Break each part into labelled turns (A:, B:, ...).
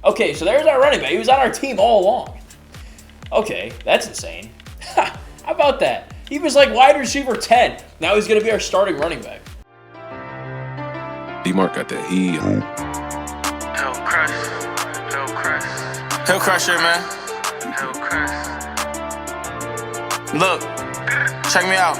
A: Okay, so there's our running back. He was on our team all along. Okay, that's insane. How about that? He was like wide receiver 10. Now he's going to be our starting running back.
B: D-Mark got that heat.
C: Hill crusher, man. Look, check me out.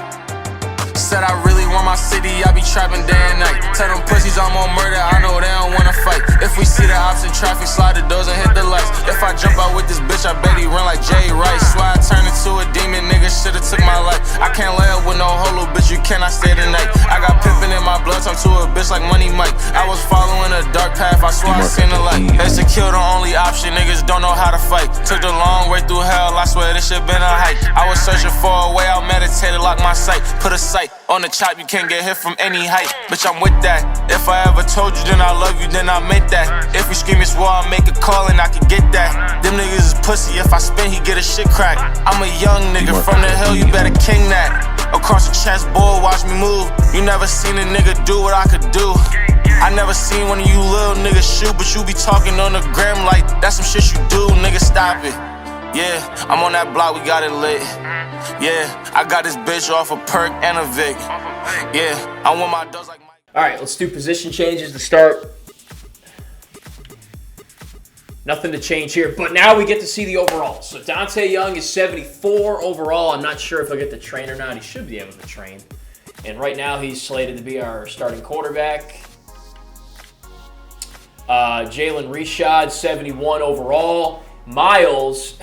C: Said I really want my city, I be trapping day and night. Tell them pussies I'm on murder, I know they don't wanna fight. If we see the ops in traffic, slide the doors and hit the lights. If I jump out with this bitch, I bet he run like Jay Rice. Swear I turned into a demon, nigga should've took my life. I can't lay up with no holo, bitch, you cannot stay tonight. I got pimpin' in my blood, talk to a bitch like Money Mike. I was following a dark path, I swear I seen the light. They to kill the only option, niggas don't know how to fight. Took the long way through hell, I swear this shit been a hike. I was searching for a way out, meditated, lock my sight. Put a sight on the chop, you can't get hit from any height. Bitch, I'm with that. If I ever told you, then I love you, then I meant that. If we scream it's war, I'll make a call and I can get that. Them niggas is pussy, if I spin, he get a shit crack. I'm a young nigga from the hill, you better king that. Across the chessboard, watch me move. You never seen a nigga do what I could do. I never seen one of you little niggas shoot, but you be talking on the gram like that's some shit you do, nigga, stop it. Yeah, I'm on that block, we got it lit. Yeah, I got this bitch off a perk and a Vic. Yeah, I want my dogs like Mike.
A: All right, let's do position changes to start. Nothing to change here, but now we get to see the overall. So Dante Young is 74 overall. I'm not sure if he'll get to train or not. He should be able to train. And right now he's slated to be our starting quarterback. Jalen Reshad, 71 overall. Miles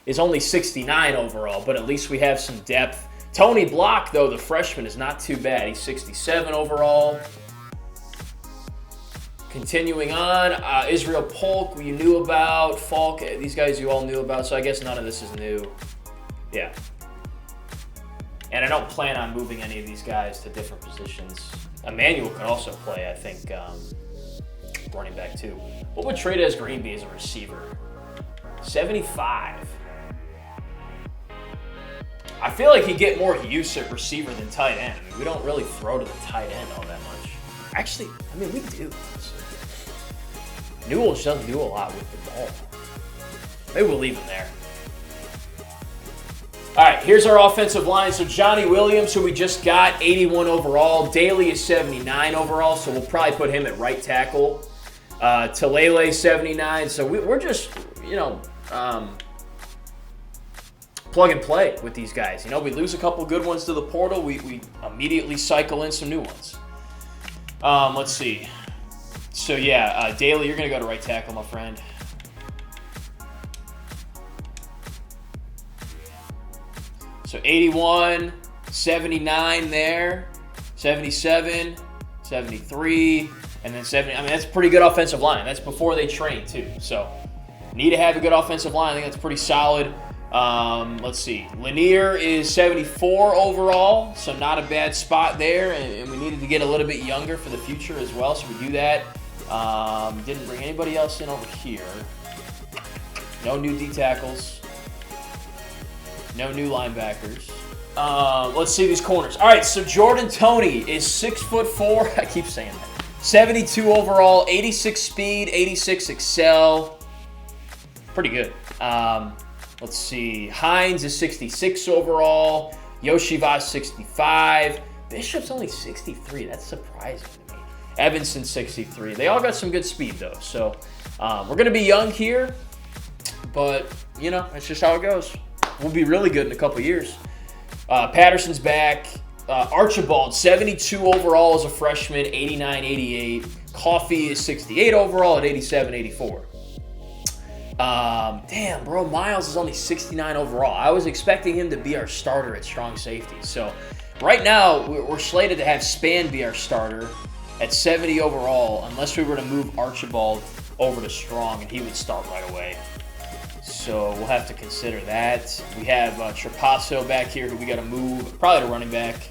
A: is only 69 overall, but at least we have some depth. Tony Block, though, the freshman, is not too bad. He's 67 overall. Continuing on, Israel Polk, you knew about. Falk, these guys you all knew about, so I guess none of this is new. Yeah. And I don't plan on moving any of these guys to different positions. Emmanuel could also play, I think, running back too. What would Trey Green be as a receiver? 75. I feel like he'd get more use at receiver than tight end. I mean, we don't really throw to the tight end all that much. Actually, I mean, we do. Newell's doesn't do a lot with the ball. Maybe we'll leave him there. All right, here's our offensive line. So Johnny Williams, who we just got, 81 overall. Daly is 79 overall, so we'll probably put him at right tackle. Talele, 79. So we're just, plug and play with these guys. We lose a couple good ones to the portal. We immediately cycle in some new ones. Let's see. So, yeah, Daly, you're going to go to right tackle, my friend. So, 81, 79 there, 77, 73, and then 70. I mean, that's a pretty good offensive line. That's before they train, too. So, need to have a good offensive line. I think that's pretty solid. Let's see. Lanier is 74 overall, so not a bad spot there. And we needed to get a little bit younger for the future as well, so we do that. Didn't bring anybody else in over here. No new D tackles. No new linebackers. Let's see these corners. All right, so Jordan Toney is 6'4". I keep saying that. 72 overall, 86 speed, 86 excel. Pretty good. Let's see. Hines is 66 overall. Yoshivas 65. Bishop's only 63. That's surprising to me. Evanston 63. They all got some good speed though. So we're going to be young here, but that's just how it goes. We'll be really good in a couple years. Patterson's back. Archibald 72 overall as a freshman, 89, 88. Coffee is 68 overall at 87, 84. Damn, bro, Miles is only 69 overall. I was expecting him to be our starter at strong safety. So right now, we're slated to have Span be our starter at 70 overall, unless we were to move Archibald over to strong, and he would start right away. So we'll have to consider that. We have Trapasso back here, who we got to move, probably to running back.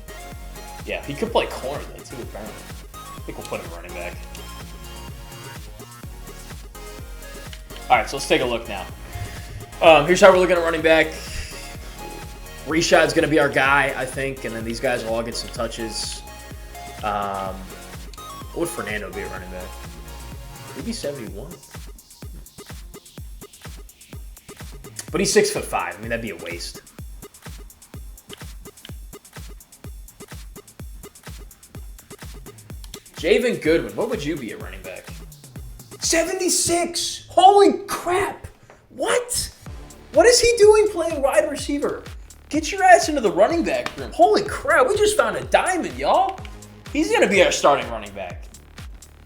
A: Yeah, he could play corner though, too, apparently. I think we'll put him running back. All right, so let's take a look now. Here's how we're looking at running back. Reshad's going to be our guy, I think, and then these guys will all get some touches. What would Fernando be at running back? Maybe 71. But he's 6'5". I mean, that'd be a waste. Javen Goodwin, what would you be at running back? 76! Holy crap! What? What is he doing playing wide receiver? Get your ass into the running back room. Holy crap, we just found a diamond, y'all. He's going to be our starting running back.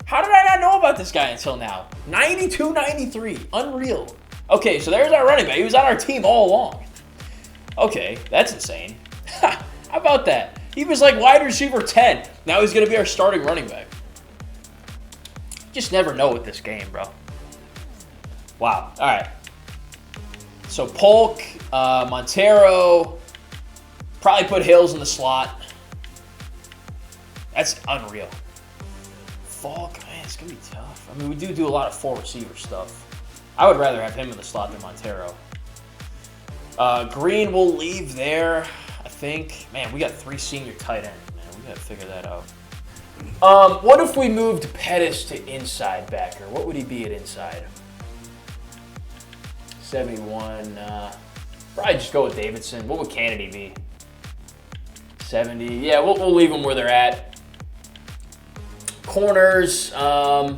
A: How did I not know about this guy until now? 92, 93. Unreal. Okay, so there's our running back. He was on our team all along. Okay, that's insane. How about that? He was like wide receiver 10. Now he's going to be our starting running back. Just never know with this game, bro. Wow. All right. So Polk, Montero, probably put Hills in the slot. That's unreal. Falk, man, it's going to be tough. I mean, we do a lot of 4 receiver stuff. I would rather have him in the slot than Montero. Green will leave there, I think. Man, we got 3 senior tight ends, man. We got to figure that out. What if we moved Pettis to inside backer? What would he be at inside? 71. Probably just go with Davidson. What would Kennedy be? 70. Yeah, we'll leave them where they're at. Corners. I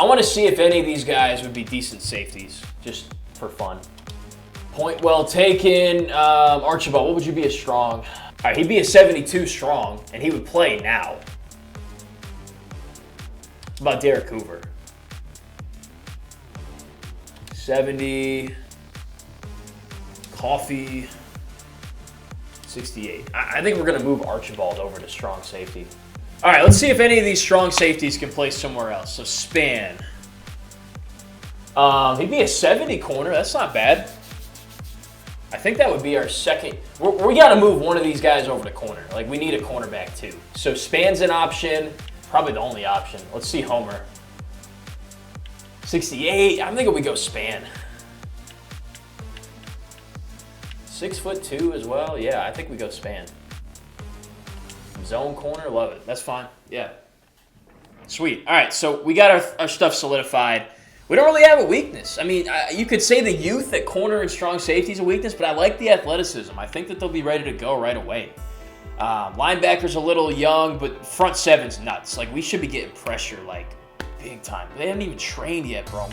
A: want to see if any of these guys would be decent safeties, just for fun. Point well taken. Archibald, what would you be a strong? All right, he'd be a 72 strong, and he would play now. What about Derek Hoover? 70. Coffee. 68. I think we're going to move Archibald over to strong safety. All right, let's see if any of these strong safeties can play somewhere else. So Span. He'd be a 70 corner. That's not bad. I think that would be our second. We got to move one of these guys over to corner. Like, we need a cornerback too. So Span's an option. Probably the only option. Let's see Homer. 68. I'm thinking we go Span. 6'2" as well. Yeah, I think we go Span. Zone corner, love it. That's fine. Yeah. Sweet. All right, so we got our stuff solidified. We don't really have a weakness. I mean, you could say the youth at corner and strong safety is a weakness, but I like the athleticism. I think that they'll be ready to go right away. Linebackers a little young, but front seven's nuts. Like, we should be getting pressure, like, big time. They haven't even trained yet, bro.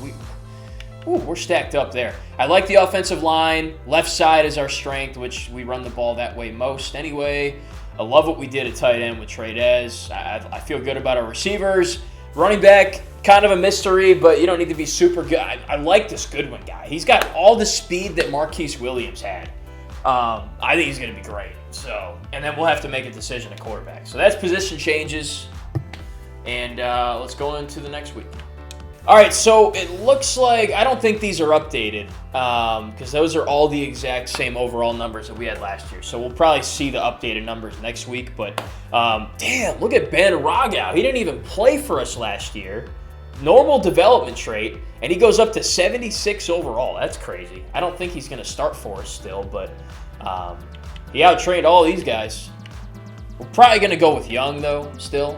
A: We're stacked up there. I like the offensive line. Left side is our strength, which we run the ball that way most anyway. I love what we did at tight end with TEASE. I feel good about our receivers. Running back, kind of a mystery, but you don't need to be super good. I like this Goodwin guy. He's got all the speed that Marquise Williams had. I think he's going to be great. So, and then we'll have to make a decision at quarterback. So that's position changes. And let's go into the next week. All right, so it looks like, I don't think these are updated because those are all the exact same overall numbers that we had last year. So we'll probably see the updated numbers next week. But damn, look at Ben Ragau. He didn't even play for us last year. Normal development trait, and he goes up to 76 overall. That's crazy. I don't think he's going to start for us still, but he out-trained all these guys. We're probably going to go with Young, though, still.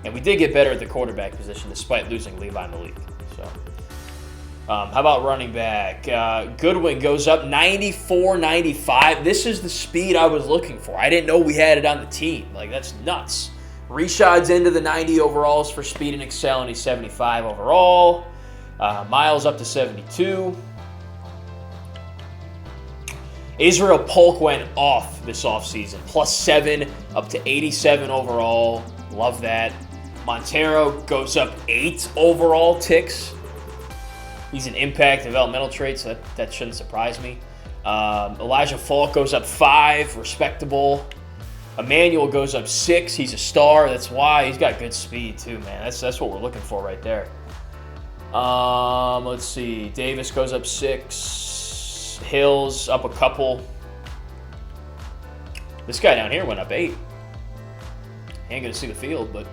A: And we did get better at the quarterback position despite losing Levi Malik. So, how about running back? Goodwin goes up 94, 95. This is the speed I was looking for. I didn't know we had it on the team. Like, that's nuts. Rashad's into the 90 overalls for speed and excel, and he's 75 overall. Miles up to 72. Israel Polk went off this offseason. +7 up to 87 overall. Love that. Montero goes up 8 overall ticks. He's an impact developmental trait, so that shouldn't surprise me. Elijah Falk goes up 5, respectable. Emmanuel goes up 6. He's a star. That's why he's got good speed too, man. That's what we're looking for right there. Let's see. Davis goes up 6. Hills up a couple. This guy down here went up 8. Ain't gonna see the field, but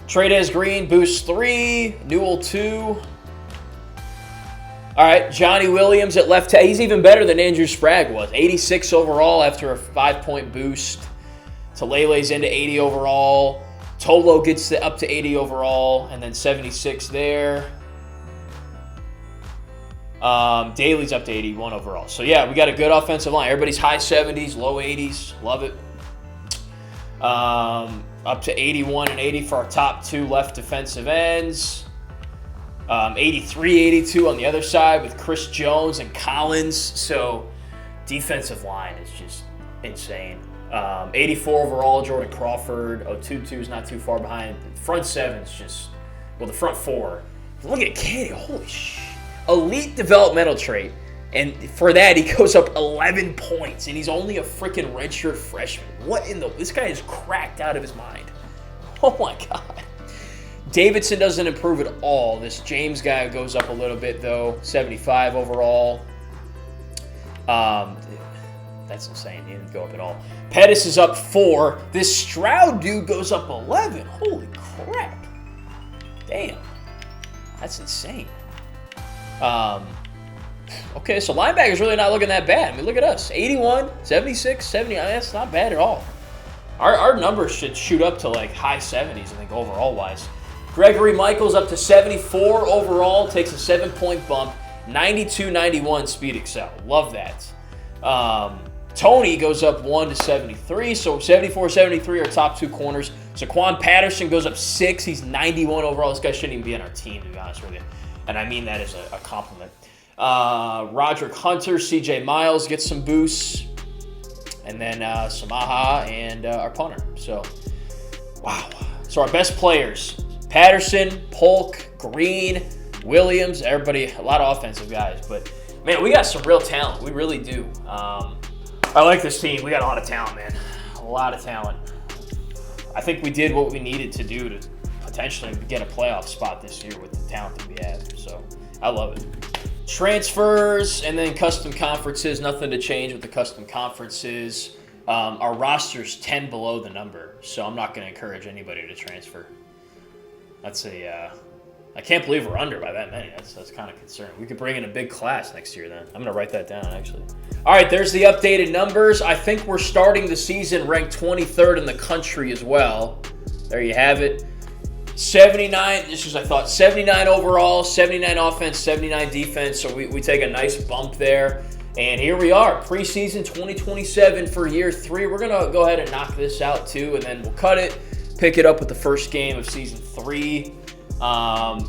A: TEASE Green boost 3. Newell 2. All right, Johnny Williams at left tackle. He's even better than Andrew Sprague was. 86 overall after a 5-point boost. Talele's into 80 overall. Tolo gets up to 80 overall, and then 76 there. Daly's up to 81 overall. So, yeah, we got a good offensive line. Everybody's high 70s, low 80s. Love it. Up to 81 and 80 for our top 2 left defensive ends. 83, 82 on the other side with Chris Jones and Collins. So, defensive line is just insane. 84 overall, Jordan Crawford. 2-2 is not too far behind. Front 7's just, well, the front 4. Look at Katie. Holy shit. Elite developmental trait. And for that, he goes up 11 points. And he's only a freaking redshirt freshman. This guy is cracked out of his mind. Oh, my God. Davidson doesn't improve at all. This James guy goes up a little bit, though. 75 overall. That's insane. He didn't go up at all. Pettis is up 4. This Stroud dude goes up 11. Holy crap. Damn. That's insane. Okay, so linebacker's really not looking that bad. I mean, look at us. 81, 76, 70. I mean, that's not bad at all. Our numbers should shoot up to like high 70s, I think, overall-wise. Gregory Michaels up to 74 overall. Takes a 7-point bump. 92-91 speed excel. Love that. Tony goes up 1 to 73. So 74, 73 are top 2 corners. Saquon Patterson goes up 6. He's 91 overall. This guy shouldn't even be on our team, to be honest with you. And I mean that as a compliment. Roderick Hunter, CJ Miles gets some boosts. And then Samaha and our punter. So, wow. So our best players. Patterson, Polk, Green, Williams. Everybody, a lot of offensive guys. But, man, we got some real talent. We really do. I like this team. We got a lot of talent, man. A lot of talent. I think we did what we needed to do to potentially get a playoff spot this year with the talent that we have. So I love it. Transfers and then custom conferences. Nothing to change with the custom conferences. Our roster's 10 below the number, so I'm not going to encourage anybody to transfer. I can't believe we're under by that many. That's kind of concerning. We could bring in a big class next year then. I'm going to write that down, actually. All right, there's the updated numbers. I think we're starting the season ranked 23rd in the country as well. There you have it. 79, just as I thought, 79 overall, 79 offense, 79 defense. So we take a nice bump there. And here we are, preseason 2027 for year 3. We're going to go ahead and knock this out too, and then we'll cut it, pick it up with the first game of season 3.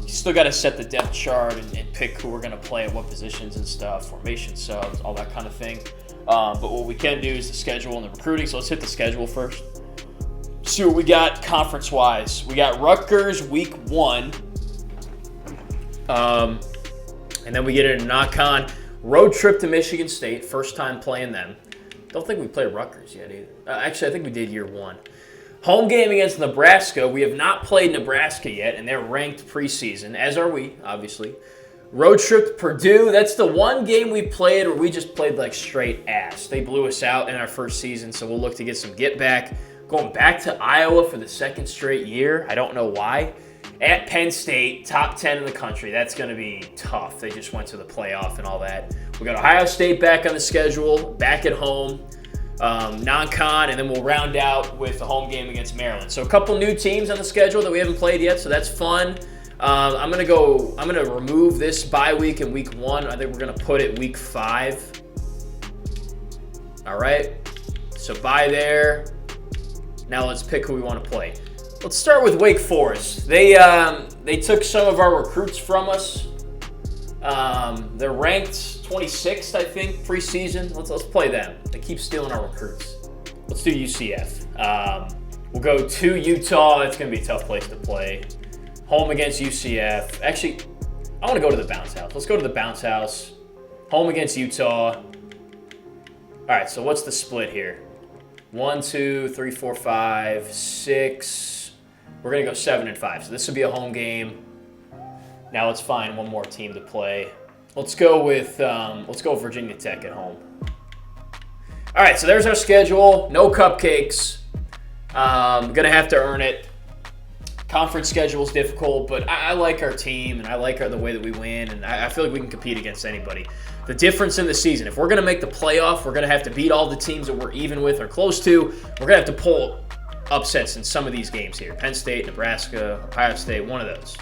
A: Still got to set the depth chart and pick who we're going to play at what positions and stuff, formation subs, all that kind of thing. But what we can do is the schedule and the recruiting. So let's hit the schedule first. See what we got conference-wise. We got Rutgers week 1. And then we get into knock-on. Road trip to Michigan State. First time playing them. Don't think we played Rutgers yet either. Actually, I think we did year 1. Home game against Nebraska. We have not played Nebraska yet, and they're ranked preseason, as are we, obviously. Road trip to Purdue. That's the one game we played where we just played like straight ass. They blew us out in our first season, so we'll look to get some get back. Going back to Iowa for the second straight year. I don't know why. At Penn State, top 10 in the country. That's going to be tough. They just went to the playoff and all that. We got Ohio State back on the schedule, back at home. Non-con, and then we'll round out with the home game against Maryland. So a couple new teams on the schedule that we haven't played yet, so that's fun. I'm gonna remove this bye week in week 1. I think we're gonna put it week 5. All right. So bye there. Now let's pick who we want to play. Let's start with Wake Forest. They took some of our recruits from us. They're ranked 26th, I think, preseason. Let's play them. They keep stealing our recruits. Let's do UCF. We'll go to Utah. It's going to be a tough place to play. Home against UCF. Actually, I want to go to the bounce house. Let's go to the bounce house. Home against Utah. All right, so what's the split here? 1, 2, 3, 4, 5, 6. We're going to go 7 and 5. So this will be a home game. Now let's find one more team to play. Let's go with Virginia Tech at home. All right, so there's our schedule. No cupcakes. Gonna have to earn it. Conference schedule is difficult, but I like our team and I like the way that we win, and I feel like we can compete against anybody. The difference in the season, if we're gonna make the playoff, we're gonna have to beat all the teams that we're even with or close to. We're gonna have to pull upsets in some of these games here. Penn State, Nebraska, Ohio State, one of those.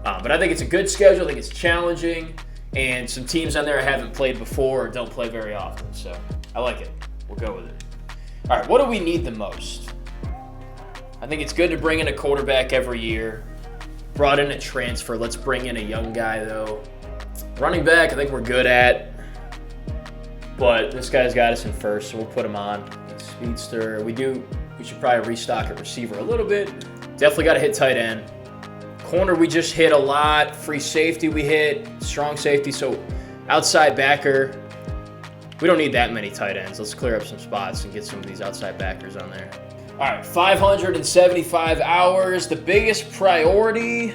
A: But I think it's a good schedule. I think it's challenging. and some teams on there I haven't played before or don't play very often. So I like it. We'll go with it. All right, what do we need the most? I think it's good to bring in a quarterback every year. Brought in a transfer. Let's bring in a young guy, though. Running back, I think we're good at. But this guy's got us in first, so we'll put him on. Speedster. We should probably restock at receiver a little bit. Definitely got to hit tight end. Corner, we just hit a lot. Free safety, we hit. Strong safety. So outside backer, we don't need that many tight ends. Let's clear up some spots and get some of these outside backers on there. All right, 575 hours. The biggest priority,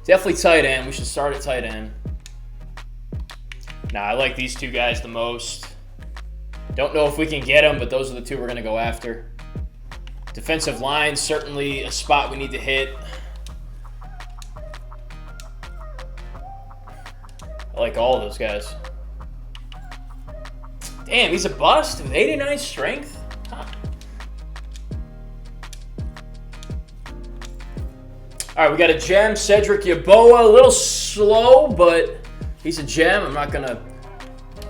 A: definitely tight end. We should start at tight end. Now, I like these two guys the most. Don't know if we can get them, but those are the two we're going to go after. Defensive line, certainly a spot we need to hit. I like all of those guys. Damn, he's a bust with 89 strength? Huh. All right, we got a gem, Cedric Yeboah. A little slow, but he's a gem. I'm not going to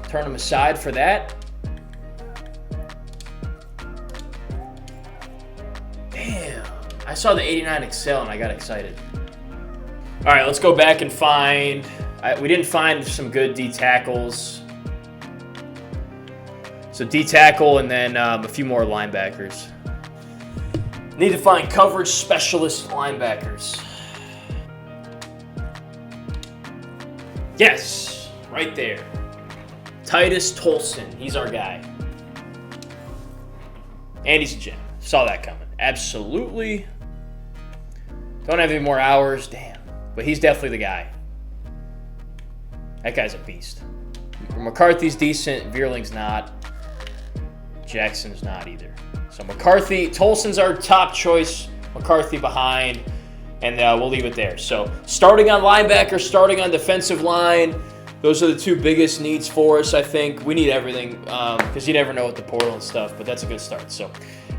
A: turn him aside for that. Damn. I saw the 89 Excel and I got excited. All right, let's go back and find... we didn't find some good D tackles. So D tackle and then a few more linebackers. Need to find coverage specialist linebackers. Yes, right there. Titus Tolson, he's our guy. And he's a gem. Saw that coming. Absolutely. Don't have any more hours, damn. But he's definitely the guy. That guy's a beast. McCarthy's decent, Veerling's not. Jackson's not either. So McCarthy, Tolson's our top choice. McCarthy behind, and we'll leave it there. So starting on linebacker, starting on defensive line, those are the two biggest needs for us, I think. We need everything because you never know with the portal and stuff, but that's a good start. So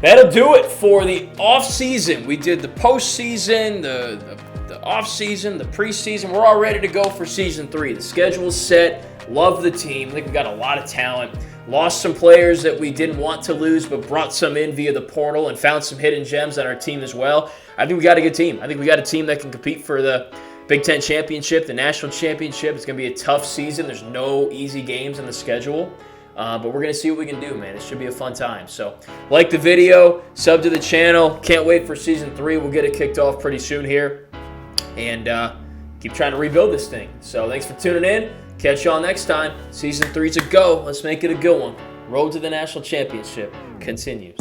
A: that'll do it for the offseason. We did the postseason, the offseason, the preseason. We're all ready to go for season 3. The schedule's set. Love the team. I think we've got a lot of talent. Lost some players that we didn't want to lose, but brought some in via the portal and found some hidden gems on our team as well. I think we got a good team. I think we got a team that can compete for the Big Ten championship, the national championship. It's going to be a tough season. There's no easy games on the schedule, but we're going to see what we can do, man. It should be a fun time. So like the video, sub to the channel. Can't wait for season 3. We'll get it kicked off pretty soon here, and keep trying to rebuild this thing. So thanks for tuning in. Catch y'all next time. Season 3's a go. Let's make it a good one. Road to the national championship continues.